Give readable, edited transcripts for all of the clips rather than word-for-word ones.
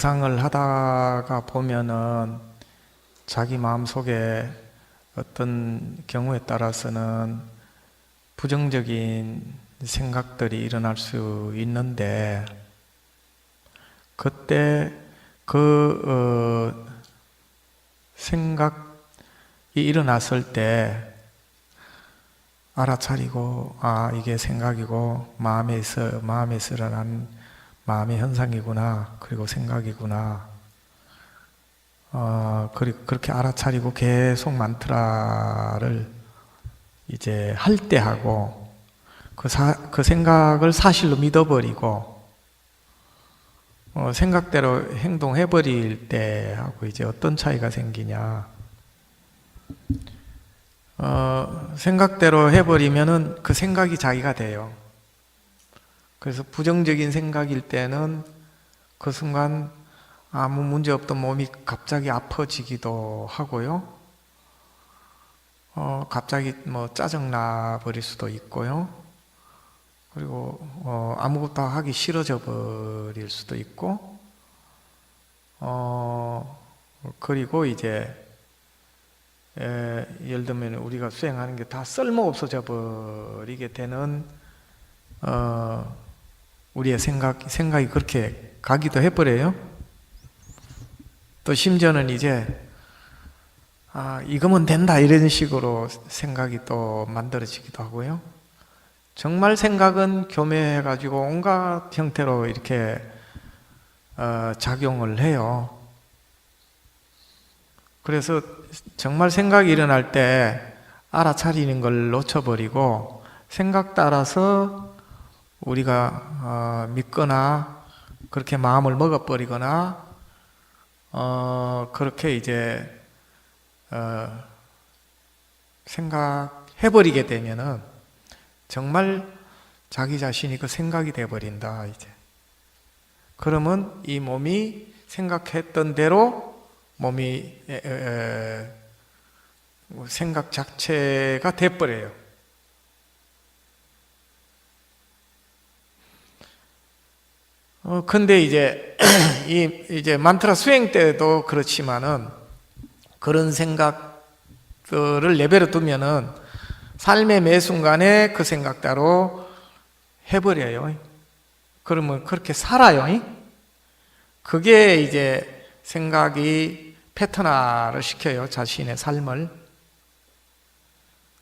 상을 하다가 보면은 자기 마음속에 어떤 경우에 따라서는 부정적인 생각들이 일어날 수 있는데, 그때 생각이 일어났을 때 알아차리고, 이게 생각이고 마음에서 일어난 마음의 현상이구나, 그리고 생각이구나, 그렇게 알아차리고 계속 만트라를 이제 할 때 하고, 그 생각을 사실로 믿어버리고 생각대로 행동해버릴 때하고 이제 어떤 차이가 생기냐. 생각대로 해버리면은 그 생각이 자기가 돼요. 그래서 부정적인 생각일 때는 그 순간 아무 문제 없던 몸이 갑자기 아파지기도 하고요. 갑자기 짜증나 버릴 수도 있고요. 그리고 아무것도 하기 싫어져 버릴 수도 있고, 그리고 이제 예를 들면 우리가 수행하는 게 다 쓸모 없어져 버리게 되는 우리의 생각이 그렇게 가기도 해버려요. 또 심지어는 이제 이거면 된다, 이런 식으로 생각이 또 만들어지기도 하고요. 정말 생각은 교묘해가지고 온갖 형태로 이렇게 작용을 해요. 그래서 정말 생각이 일어날 때 알아차리는 걸 놓쳐버리고 생각 따라서 우리가 믿거나 그렇게 마음을 먹어버리거나 그렇게 이제 생각해버리게 되면은 정말 자기 자신이 그 생각이 돼버린다, 이제. 그러면 이 몸이 생각했던 대로 몸이 생각 자체가 돼버려요. 근데 이제 이제 만트라 수행 때도 그렇지만은 그런 생각들을 내버려 두면은 삶의 매 순간에 그 생각대로 해버려요. 그러면 그렇게 살아요. 그게 이제 생각이 패턴화를 시켜요, 자신의 삶을.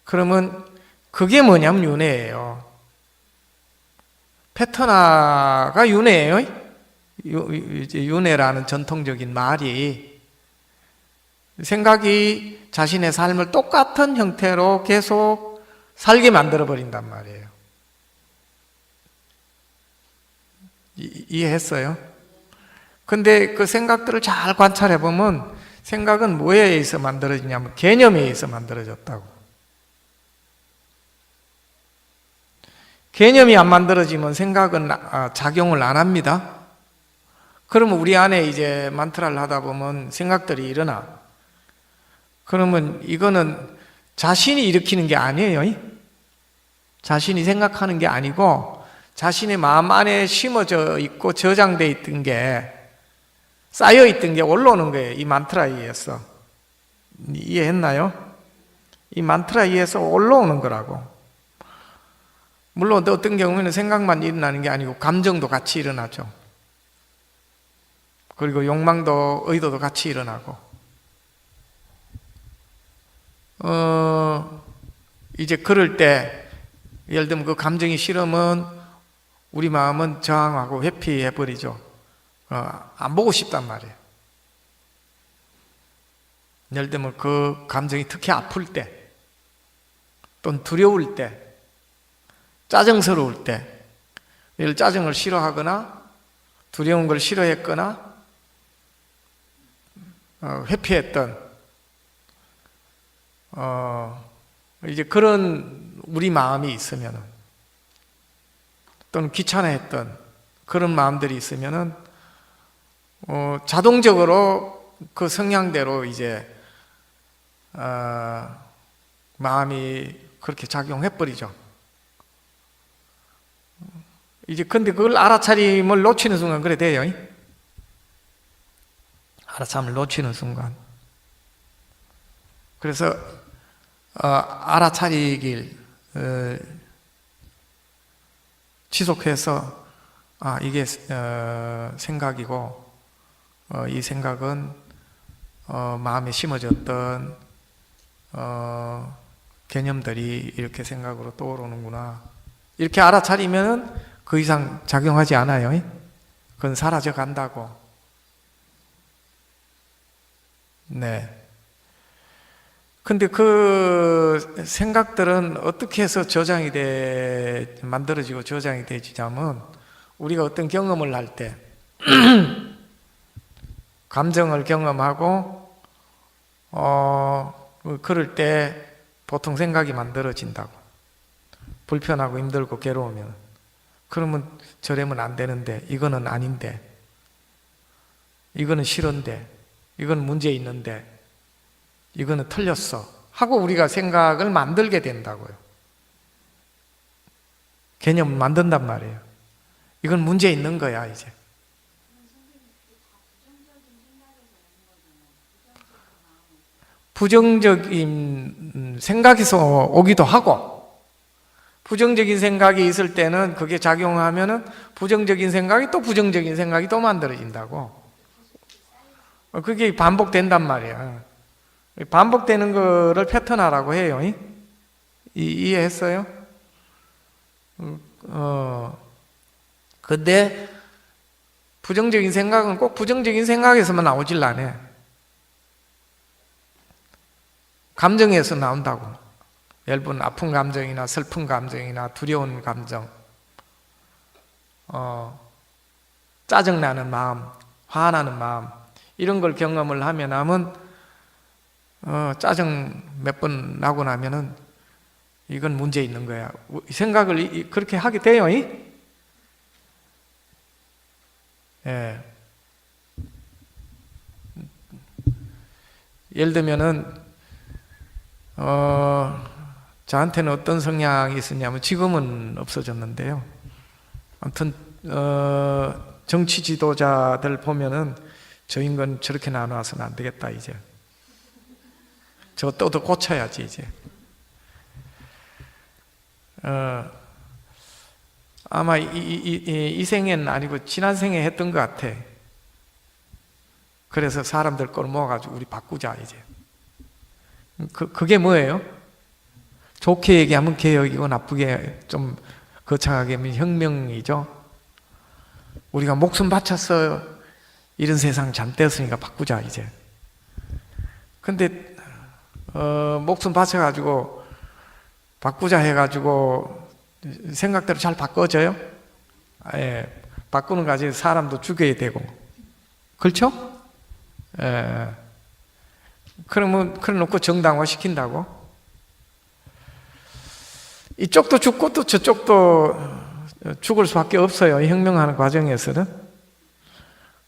그러면 그게 뭐냐면 윤회예요. 패턴화가 윤회예요. 윤회라는 전통적인 말이 생각이 자신의 삶을 똑같은 형태로 계속 살게 만들어 버린단 말이에요. 이해했어요? 근데 그 생각들을 잘 관찰해 보면 생각은 뭐에 의해서 만들어지냐면 개념에 의해서 만들어졌다고. 개념이 안 만들어지면 생각은 작용을 안 합니다. 그러면 우리 안에 이제 만트라를 하다 보면 생각들이 일어나. 그러면 이거는 자신이 일으키는 게 아니에요. 자신이 생각하는 게 아니고 자신의 마음 안에 심어져 있고 저장되어 있던 게, 쌓여 있던 게 올라오는 거예요. 이 만트라에 의해서. 이해했나요? 이 만트라에 의해서 올라오는 거라고. 물론 어떤 경우에는 생각만 일어나는 게 아니고 감정도 같이 일어나죠. 그리고 욕망도, 의도도 같이 일어나고. 이제 그럴 때 예를 들면 그 감정이 싫으면 우리 마음은 저항하고 회피해버리죠. 안 보고 싶단 말이에요. 예를 들면 그 감정이 특히 아플 때, 또는 두려울 때, 짜증스러울 때, 예를 짜증을 싫어하거나 두려운 걸 싫어했거나 회피했던 이제 그런 우리 마음이 있으면은, 또는 귀찮아했던 그런 마음들이 있으면은 자동적으로 그 성향대로 이제 마음이 그렇게 작용해버리죠. 이제 근데 그걸 알아차림을 놓치는 순간 그래 돼요. 알아참을 놓치는 순간. 그래서 알아차리길 지속해서 이게 생각이고 이 생각은 마음에 심어졌던 개념들이 이렇게 생각으로 떠오르는구나. 이렇게 알아차리면 그 이상 작용하지 않아요. 그건 사라져 간다고. 네. 근데 그 생각들은 어떻게 해서 만들어지고 저장이 되지냐면, 우리가 어떤 경험을 할 때, 감정을 경험하고, 그럴 때 보통 생각이 만들어진다고. 불편하고 힘들고 괴로우면. 그러면 저래면 안 되는데, 이거는 아닌데, 이거는 싫은데, 이건 문제 있는데, 이거는 틀렸어 하고 우리가 생각을 만들게 된다고요. 개념을 만든단 말이에요. 이건 문제 있는 거야 이제. 부정적인 생각에서 오기도 하고, 부정적인 생각이 있을 때는 그게 작용하면은 부정적인 생각이 또 부정적인 생각이 또 만들어진다고. 그게 반복된단 말이야. 반복되는 거를 패턴화라고 해요. 이해했어요? 근데 부정적인 생각은 꼭 부정적인 생각에서만 나오질 않아. 감정에서 나온다고. 예를 들면 아픈 감정이나 슬픈 감정이나 두려운 감정, 짜증나는 마음, 화나는 마음, 이런 걸 경험을 하면 짜증 몇 번 나고 나면은 이건 문제 있는 거야. 생각을 그렇게 하게 돼요. 예. 예를 들면은 저한테는 어떤 성향이 있었냐면, 지금은 없어졌는데요. 아무튼 정치 지도자들 보면은 저 인간 저렇게 나눠서는 안 되겠다 이제. 저 또 고쳐야지 이제. 아마 이 생에는 아니고 지난 생에 했던 것 같아. 그래서 사람들 걸 모아가지고 우리 바꾸자 이제. 그게 뭐예요? 좋게 얘기하면 개혁이고, 나쁘게 좀 거창하게 하면 혁명이죠. 우리가 목숨 바쳤어. 이런 세상 잘못되었으니까 바꾸자 이제. 근데 목숨 바쳐가지고 바꾸자 해가지고 생각대로 잘 바꿔져요? 예, 바꾸는 거지. 사람도 죽여야 되고, 그렇죠? 예. 그러면 그래 놓고 정당화 시킨다고? 이쪽도 죽고 또 저쪽도 죽을 수밖에 없어요. 혁명하는 과정에서는.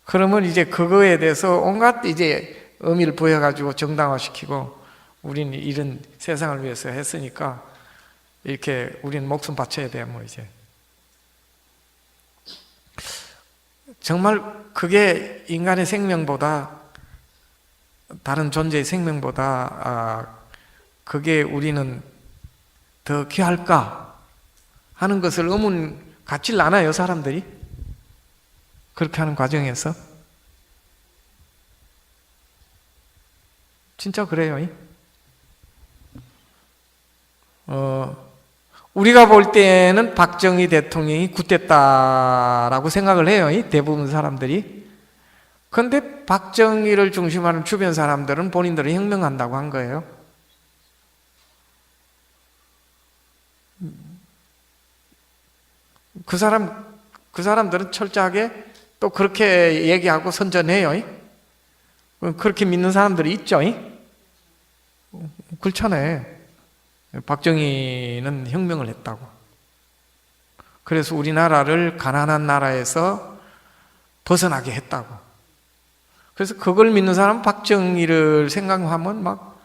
그러면 이제 그거에 대해서 온갖 이제 의미를 부여가지고 정당화 시키고, 우리는 이런 세상을 위해서 했으니까 이렇게 우리는 목숨 바쳐야 돼 뭐 이제. 정말 그게 인간의 생명보다, 다른 존재의 생명보다 그게 우리는 더 귀할까 하는 것을 의문 갖질 않아요, 사람들이? 그렇게 하는 과정에서. 진짜 그래요. 우리가 볼 때는 박정희 대통령이 굿됐다라고 생각을 해요, 대부분 사람들이. 그런데 박정희를 중심하는 주변 사람들은 본인들은 혁명한다고 한 거예요. 그 사람들은 철저하게 또 그렇게 얘기하고 선전해요. 그렇게 믿는 사람들이 있죠. 그렇잖아요. 박정희는 혁명을 했다고. 그래서 우리나라를 가난한 나라에서 벗어나게 했다고. 그래서 그걸 믿는 사람은 박정희를 생각하면 막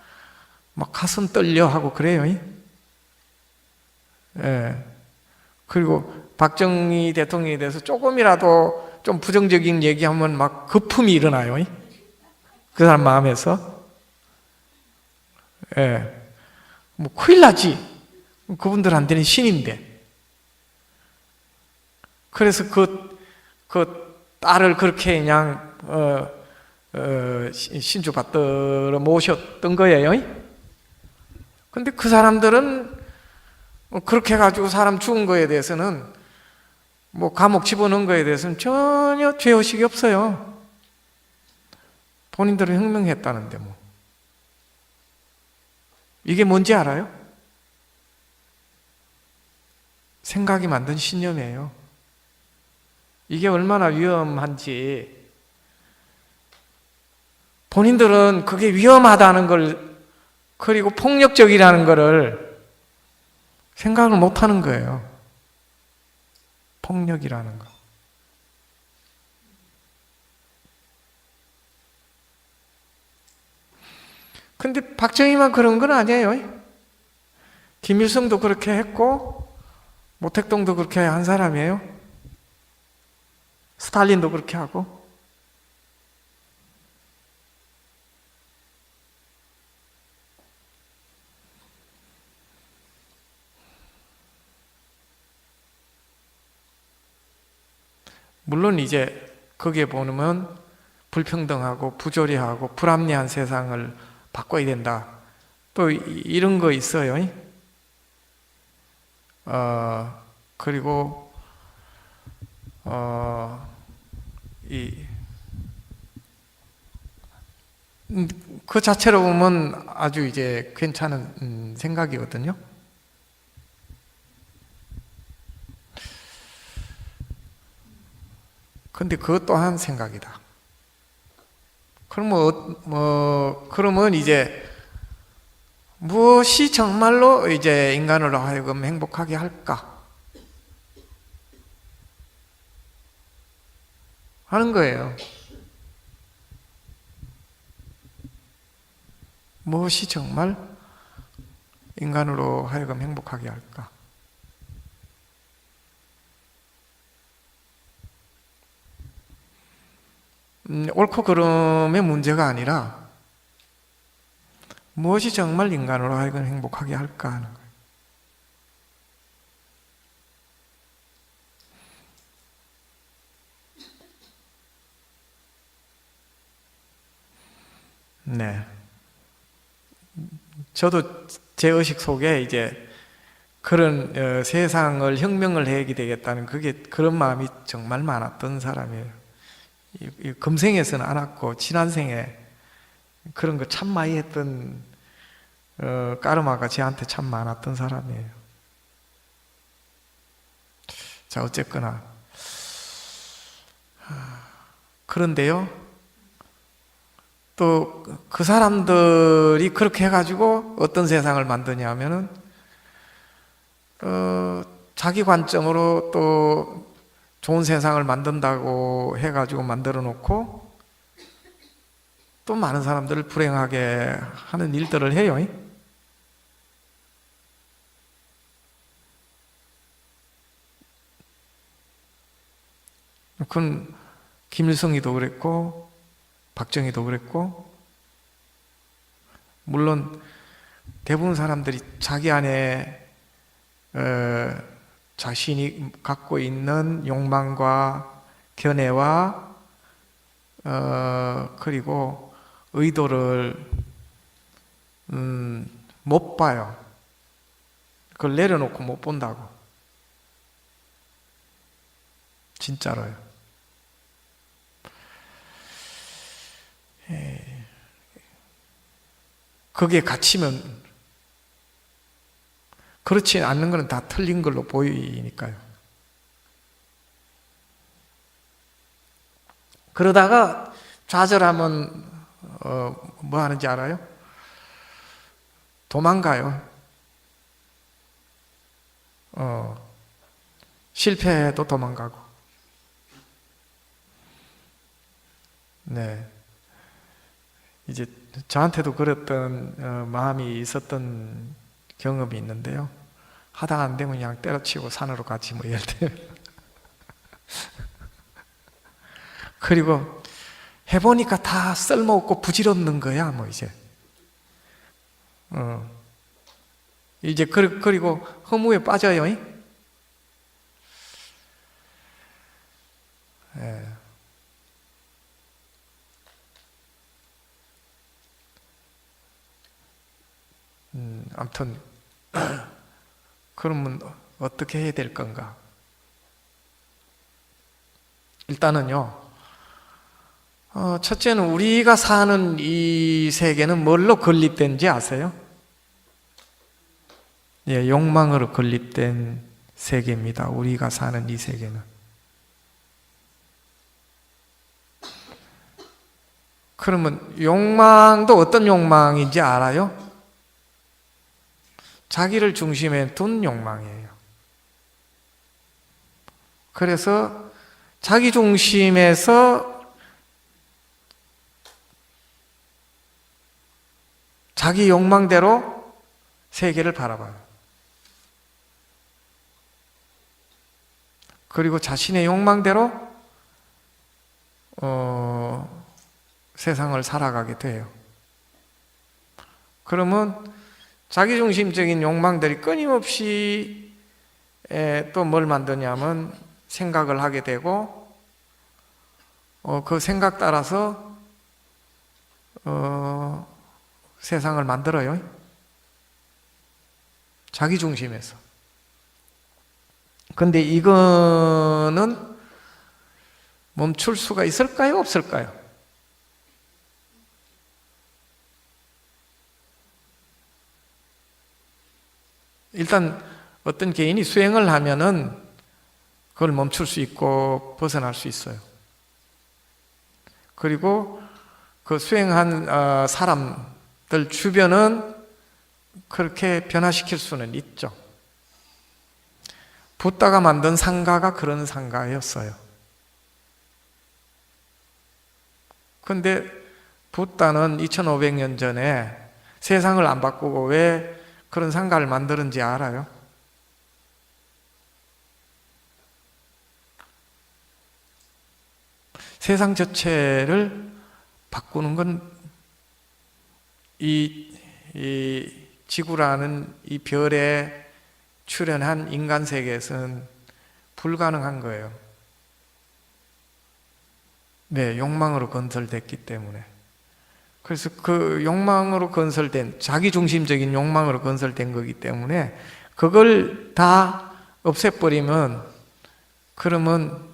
가슴 떨려 하고 그래요. 예. 그리고 박정희 대통령에 대해서 조금이라도 좀 부정적인 얘기하면 막 거품이 일어나요. 그 사람 마음에서. 예. 뭐 큰일 나지. 그분들한테는 신인데. 그래서 그 딸을 그렇게 그냥 신주 받들어 모셨던 거예요. 근데 그 사람들은 그렇게 해가지고 사람 죽은 거에 대해서는 뭐 감옥 집어넣은 거에 대해서는 전혀 죄의식이 없어요. 본인들은 혁명했다는데 뭐. 이게 뭔지 알아요? 생각이 만든 신념이에요. 이게 얼마나 위험한지. 본인들은 그게 위험하다는 걸, 그리고 폭력적이라는 것을 생각을 못 하는 거예요. 폭력이라는 거. 근데 박정희만 그런 건 아니에요. 김일성도 그렇게 했고, 모택동도 그렇게 한 사람이에요. 스탈린도 그렇게 하고. 물론 이제 거기에 보면 불평등하고 부조리하고 불합리한 세상을 바꿔야 된다. 또 이런 거 있어요. 그리고 그 자체로 보면 아주 이제 괜찮은 생각이거든요. 근데 그것 또한 생각이다. 그러면 이제 무엇이 정말로 이제 인간으로 하여금 행복하게 할까? 하는 거예요. 무엇이 정말 인간으로 하여금 행복하게 할까? 옳고 그름의 문제가 아니라 무엇이 정말 인간으로 하여금 행복하게 할까 하는 거예요. 네. 저도 제 의식 속에 이제 그런 세상을 혁명을 해야 되겠다는 그런 마음이 정말 많았던 사람이에요. 금생에서는 않았고 지난 생에 그런 거 참 많이 했던 까르마가 저한테 참 많았던 사람이에요. 자, 어쨌거나 그런데요, 또 그 사람들이 그렇게 해가지고 어떤 세상을 만드냐 하면은 자기 관점으로 또 좋은 세상을 만든다고 해가지고 만들어 놓고 또 많은 사람들을 불행하게 하는 일들을 해요. 그건 김일성이도 그랬고 박정희도 그랬고, 물론 대부분 사람들이 자기 안에 자신이 갖고 있는 욕망과 견해와 그리고 의도를 못 봐요. 그걸 내려놓고 못 본다고. 진짜로요. 거기에 갇히면 그렇지 않는 것은 다 틀린 걸로 보이니까요. 그러다가 좌절하면 뭐 하는지 알아요? 도망가요. 실패해도 도망가고. 네. 이제 저한테도 그랬던 마음이 있었던 경험이 있는데요. 하다가 안 되면 그냥 때려치고 산으로 가지 뭐, 예를 들면. 그리고 해보니까 다 쓸모없고 부질없는 거야, 뭐, 이제. 이제, 그리고 허무에 빠져요. 예. 아무튼, 그러면 어떻게 해야 될 건가? 일단은요, 첫째는 우리가 사는 이 세계는 뭘로 건립된지 아세요? 예, 욕망으로 건립된 세계입니다. 우리가 사는 이 세계는. 그러면 욕망도 어떤 욕망인지 알아요? 자기를 중심에 둔 욕망이에요. 그래서 자기 중심에서 자기 욕망대로 세계를 바라봐요. 그리고 자신의 욕망대로 세상을 살아가게 돼요. 그러면 자기중심적인 욕망들이 끊임없이 또 뭘 만드냐면 생각을 하게 되고 그 생각 따라서 세상을 만들어요. 자기중심에서. 근데 이거는 멈출 수가 있을까요? 없을까요? 일단 어떤 개인이 수행을 하면은 그걸 멈출 수 있고 벗어날 수 있어요. 그리고 그 수행한 사람들 주변은 그렇게 변화시킬 수는 있죠. 붓다가 만든 상가가 그런 상가였어요. 근데 붓다는 2500년 전에 세상을 안 바꾸고 왜 그런 상가를 만드는지 알아요? 세상 전체를 바꾸는 건 이 지구라는 이 별에 출현한 인간 세계에서는 불가능한 거예요. 네, 욕망으로 건설됐기 때문에. 그래서 그 욕망으로 건설된, 자기중심적인 욕망으로 건설된 거기 때문에 그걸 다 없애버리면 그러면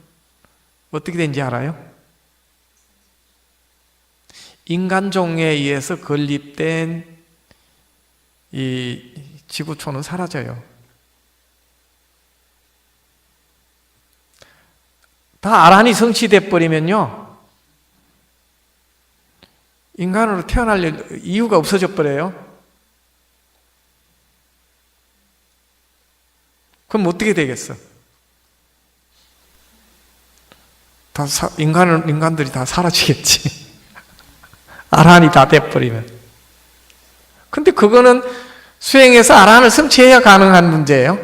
어떻게 되는지 알아요? 인간종에 의해서 건립된 이 지구촌은 사라져요. 다 아란이 성취돼 버리면요, 인간으로 태어날 이유가 없어져 버려요. 그럼 어떻게 되겠어? 인간들이 다 사라지겠지. 아란이 다 돼버리면. 근데 그거는 수행해서 아란을 성취해야 가능한 문제예요.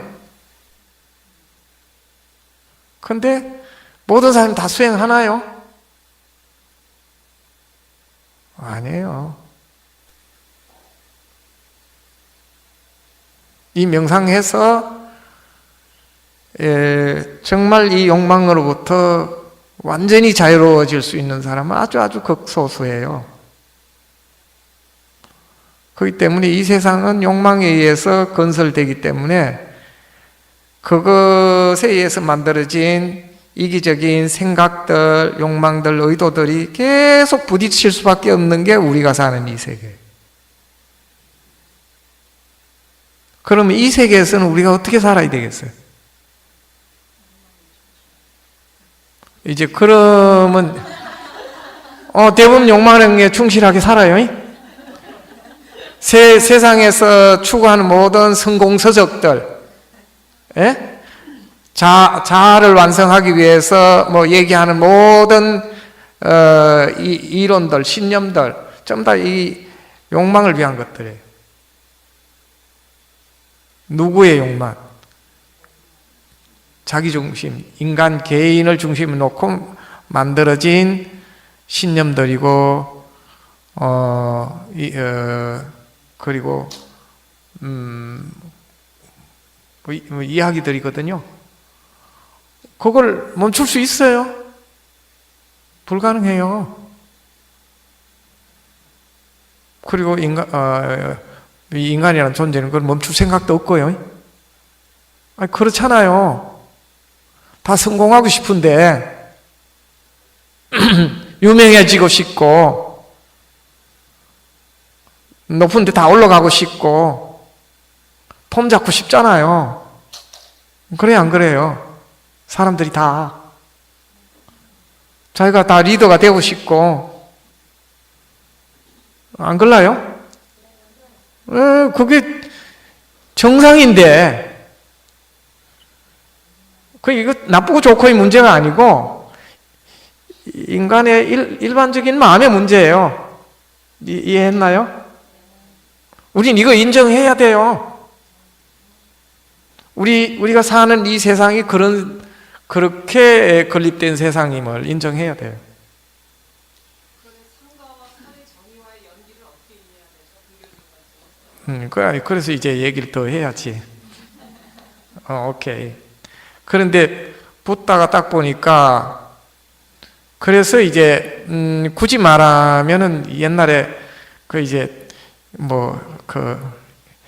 근데 모든 사람이 다 수행하나요? 아니에요. 이 명상해서 정말 이 욕망으로부터 완전히 자유로워질 수 있는 사람은 아주 극소수예요. 그렇기 때문에 이 세상은 욕망에 의해서 건설되기 때문에 그것에 의해서 만들어진 이기적인 생각들, 욕망들, 의도들이 계속 부딪힐 수밖에 없는 게 우리가 사는 이 세계. 그러면 이 세계에서는 우리가 어떻게 살아야 되겠어요? 이제 그러면 대부분 욕망에 충실하게 살아요. 세상에서 추구하는 모든 성공 서적들, 자아를 완성하기 위해서 얘기하는 모든 이론들, 신념들, 전부 다 이 욕망을 위한 것들이에요. 누구의 욕망? 자기 중심, 인간 개인을 중심에 놓고 만들어진 신념들이고 그리고 뭐 이야기들이거든요. 그걸 멈출 수 있어요? 불가능해요. 그리고 인간이라는 존재는 그걸 멈출 생각도 없고요. 아니, 그렇잖아요. 다 성공하고 싶은데 유명해지고 싶고 높은 데 다 올라가고 싶고 폼 잡고 싶잖아요. 그래요, 안 그래요? 사람들이 다 자기가 다 리더가 되고 싶고 안 그럴까요? 그게 정상인데 이거 나쁘고 좋고의 문제가 아니고 인간의 일반적인 마음의 문제예요. 이해했나요? 우린 이거 인정해야 돼요. 우리가 사는 이 세상이 그렇게 건립된 세상임을 인정해야 돼요. 그래서 이제 얘기를 더 해야지. 오케이. 그런데 붙다가 딱 보니까 그래서 이제 굳이 말하면은 옛날에 이제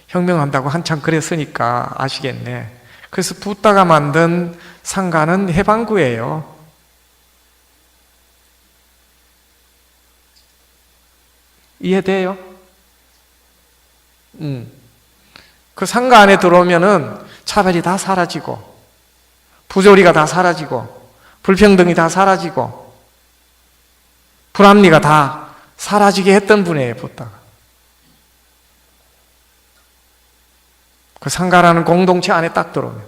혁명한다고 한참 그랬으니까 아시겠네. 그래서 붙다가 만든 상가는 해방구예요. 이해돼요? 그 상가 안에 들어오면은 차별이 다 사라지고 부조리가 다 사라지고 불평등이 다 사라지고 불합리가 다 사라지게 했던 분이에요. 붙다가 그 상가라는 공동체 안에 딱 들어오면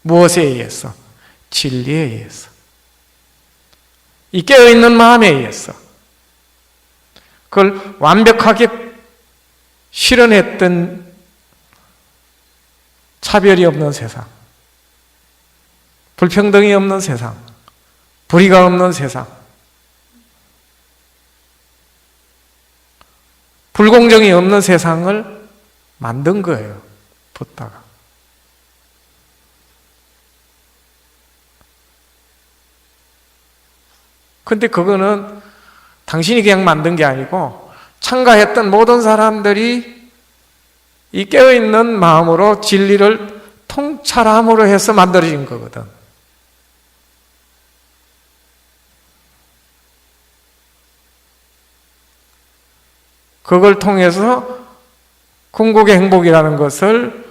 무엇에 의해서? 진리에 의해서, 이 깨어있는 마음에 의해서 그걸 완벽하게 실현했던 차별이 없는 세상, 불평등이 없는 세상, 불의가 없는 세상, 불공정이 없는 세상을 만든 거예요. 붙다가. 근데 그거는 당신이 그냥 만든 게 아니고 참가했던 모든 사람들이 이 깨어있는 마음으로 진리를 통찰함으로 해서 만들어진 거거든. 그걸 통해서 궁극의 행복이라는 것을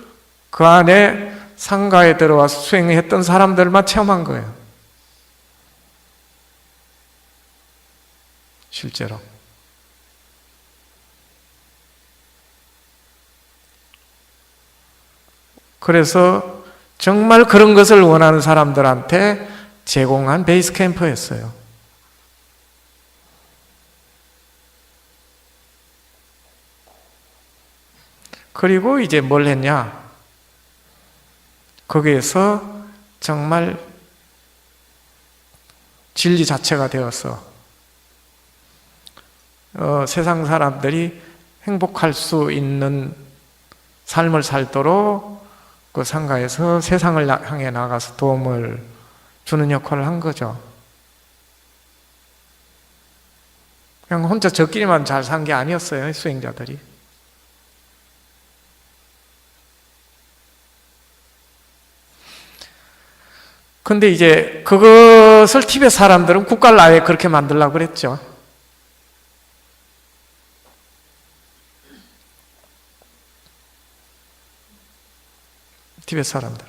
그 안에 상가에 들어와서 수행했던 사람들만 체험한 거예요. 실제로. 그래서 정말 그런 것을 원하는 사람들한테 제공한 베이스 캠프였어요. 그리고 이제 뭘 했냐? 거기에서 정말 진리 자체가 되어서 세상 사람들이 행복할 수 있는 삶을 살도록 그 상가에서 세상을 향해 나가서 도움을 주는 역할을 한 거죠. 그냥 혼자 저끼리만 잘 산 게 아니었어요, 수행자들이. 근데 이제 그것을 티베트 사람들은 국가를 아예 그렇게 만들려고 그랬죠. 티베트 사람들.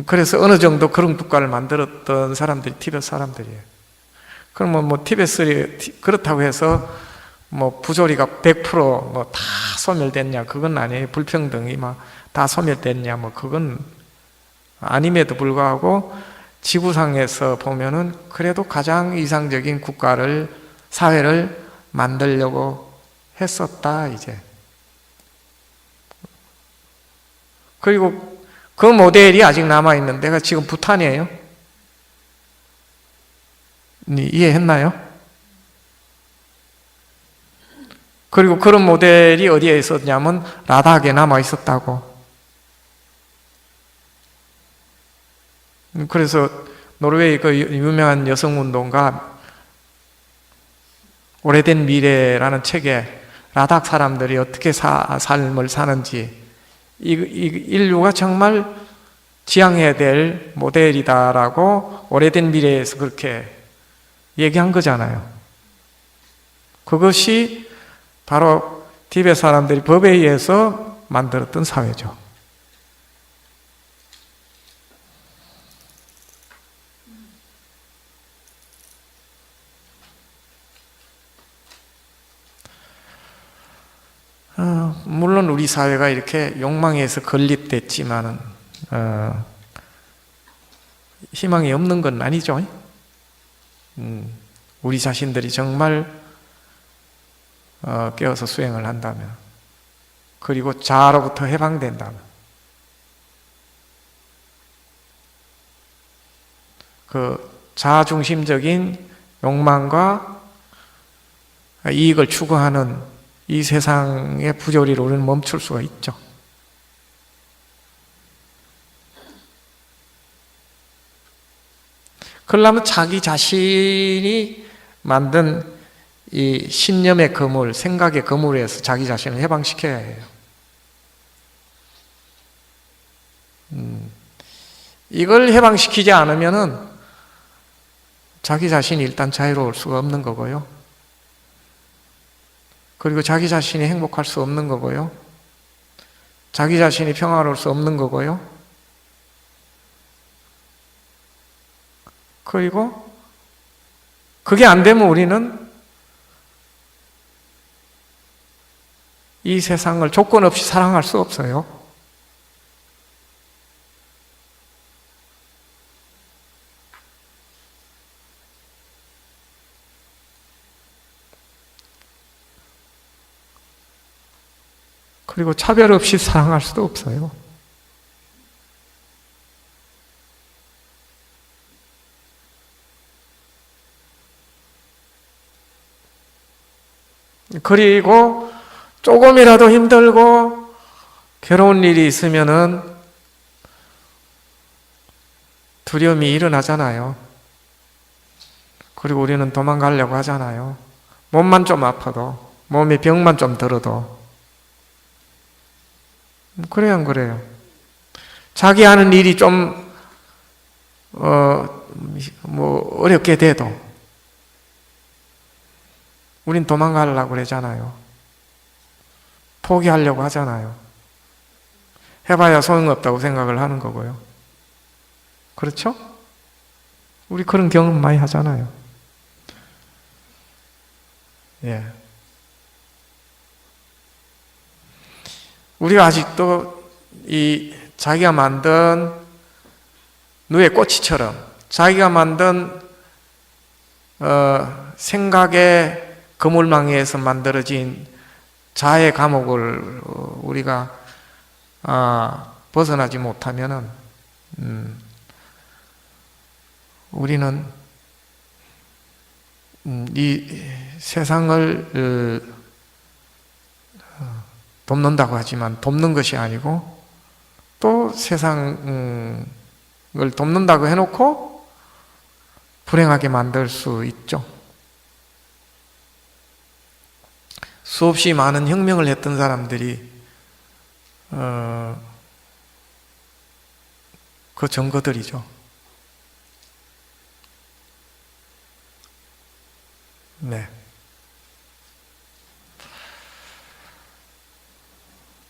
그래서 어느 정도 그런 국가를 만들었던 사람들이 티베트 사람들이에요. 그러면 뭐 티베트이 그렇다고 해서 뭐 부조리가 100% 뭐 다 소멸됐냐? 그건 아니에요. 불평등이 막 다 소멸됐냐? 뭐 그건 아님에도 불구하고 지구상에서 보면은 그래도 가장 이상적인 국가를, 사회를 만들려고 했었다, 이제. 그리고 그 모델이 아직 남아있는 데가 지금 부탄이에요. 이해했나요? 그리고 그런 모델이 어디에 있었냐면 라닥에 남아 있었다고. 그래서 노르웨이 그 유명한 여성운동가 오래된 미래라는 책에 라닥 사람들이 어떻게 삶을 사는지, 인류가 정말 지향해야 될 모델이다라고 오래된 미래에서 그렇게 얘기한 거잖아요. 그것이 바로 티베트 사람들이 법에 의해서 만들었던 사회죠. 물론 우리 사회가 이렇게 욕망에 서 건립됐지만은 희망이 없는 건 아니죠. 우리 자신들이 정말 깨어서 수행을 한다면, 그리고 자아로부터 해방된다면, 그 자아중심적인 욕망과 이익을 추구하는 이 세상의 부조리를 우리는 멈출 수가 있죠. 그러려면 자기 자신이 만든 이 신념의 거물, 생각의 거물에서 자기 자신을 해방시켜야 해요. 이걸 해방시키지 않으면은 자기 자신이 일단 자유로울 수가 없는 거고요. 그리고 자기 자신이 행복할 수 없는 거고요. 자기 자신이 평화로울 수 없는 거고요. 그리고 그게 안 되면 우리는 이 세상을 조건 없이 사랑할 수 없어요. 그리고 차별 없이 사랑할 수도 없어요. 그리고 조금이라도 힘들고 괴로운 일이 있으면은 두려움이 일어나잖아요. 그리고 우리는 도망가려고 하잖아요. 몸만 좀 아파도, 몸에 병만 좀 들어도. 그래요, 안 그래요? 자기 하는 일이 좀, 어렵게 돼도, 우린 도망가려고 그러잖아요. 포기하려고 하잖아요. 해봐야 소용없다고 생각을 하는 거고요. 그렇죠? 우리 그런 경험 많이 하잖아요. 예. 우리가 아직도 이 자기가 만든 누에 꼬치처럼 자기가 만든 생각의 그물망에서 만들어진 자의 감옥을 우리가 벗어나지 못하면은 우리는 이 세상을 돕는다고 하지만 돕는 것이 아니고 또 세상을 돕는다고 해놓고 불행하게 만들 수 있죠. 수없이 많은 혁명을 했던 사람들이 그 증거들이죠. 네.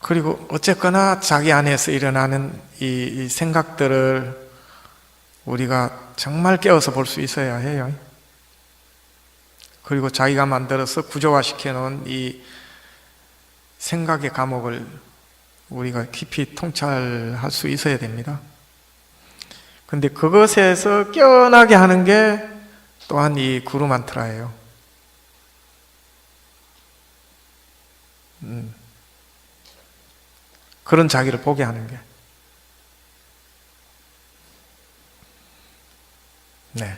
그리고 어쨌거나 자기 안에서 일어나는 이 생각들을 우리가 정말 깨워서 볼 수 있어야 해요. 그리고 자기가 만들어서 구조화시켜 놓은 이 생각의 감옥을 우리가 깊이 통찰할 수 있어야 됩니다. 근데 그것에서 깨어나게 하는 게 또한 이 구루 만트라예요. 그런 자기를 보게 하는 게. 네.